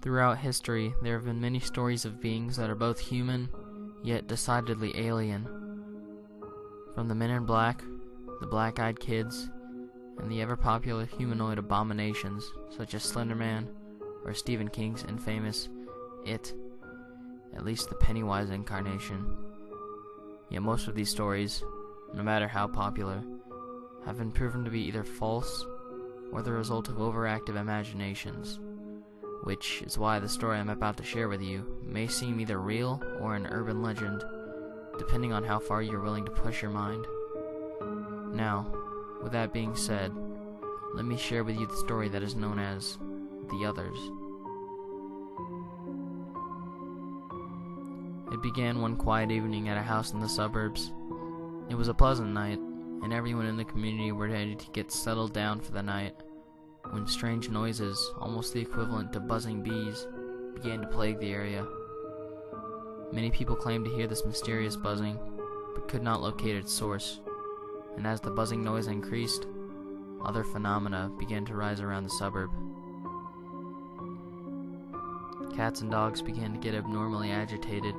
Throughout history, there have been many stories of beings that are both human, yet decidedly alien. From the Men in Black, the Black-Eyed Kids, and the ever-popular humanoid abominations such as Slender Man or Stephen King's infamous It, at least the Pennywise incarnation. Yet most of these stories, no matter how popular, have been proven to be either false or the result of overactive imaginations, which is why the story I'm about to share with you may seem either real or an urban legend, depending on how far you're willing to push your mind. Now, with that being said, let me share with you the story that is known as The Others. It began one quiet evening at a house in the suburbs. It was a pleasant night, and everyone in the community were ready to get settled down for the night, when strange noises, almost the equivalent to buzzing bees, began to plague the area. Many people claimed to hear this mysterious buzzing, but could not locate its source, and as the buzzing noise increased, other phenomena began to rise around the suburb. Cats and dogs began to get abnormally agitated.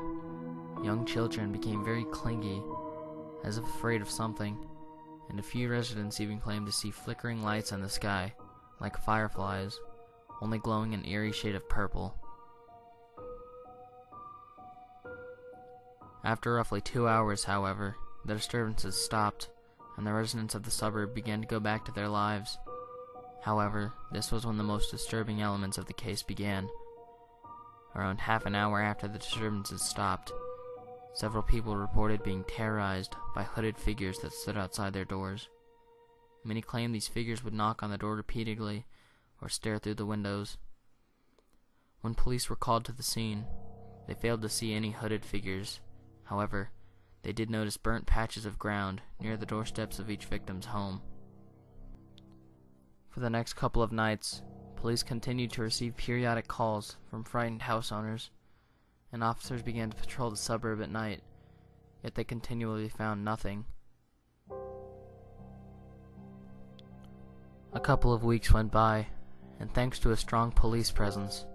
Young children became very clingy, as if afraid of something, and a few residents even claimed to see flickering lights in the sky, like fireflies, only glowing an eerie shade of purple. After roughly 2 hours, however, the disturbances stopped, and the residents of the suburb began to go back to their lives. However, this was when the most disturbing elements of the case began. Around half an hour after the disturbances stopped, several people reported being terrorized by hooded figures that stood outside their doors. Many claimed these figures would knock on the door repeatedly or stare through the windows. When police were called to the scene, they failed to see any hooded figures. However, they did notice burnt patches of ground near the doorsteps of each victim's home. For the next couple of nights, police continued to receive periodic calls from frightened house owners, and officers began to patrol the suburb at night, yet they continually found nothing. A couple of weeks went by, and thanks to a strong police presence,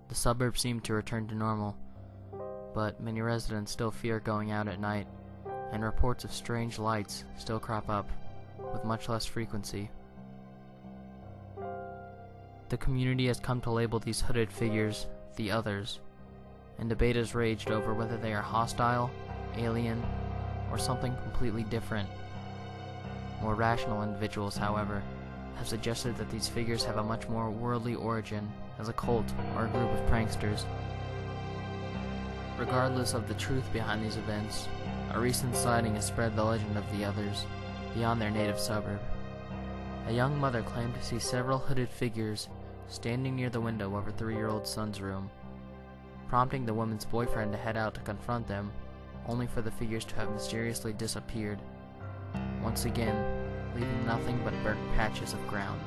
the suburb seemed to return to normal, but many residents still fear going out at night, and reports of strange lights still crop up, with much less frequency. The community has come to label these hooded figures the Others, and debate has raged over whether they are hostile, alien, or something completely different. More rational individuals, however, have suggested that these figures have a much more worldly origin as a cult or a group of pranksters. Regardless of the truth behind these events, a recent sighting has spread the legend of the Others beyond their native suburb. A young mother claimed to see several hooded figures standing near the window of her 3-year-old son's room, prompting the woman's boyfriend to head out to confront them, only for the figures to have mysteriously disappeared, once again leaving nothing but burnt patches of ground.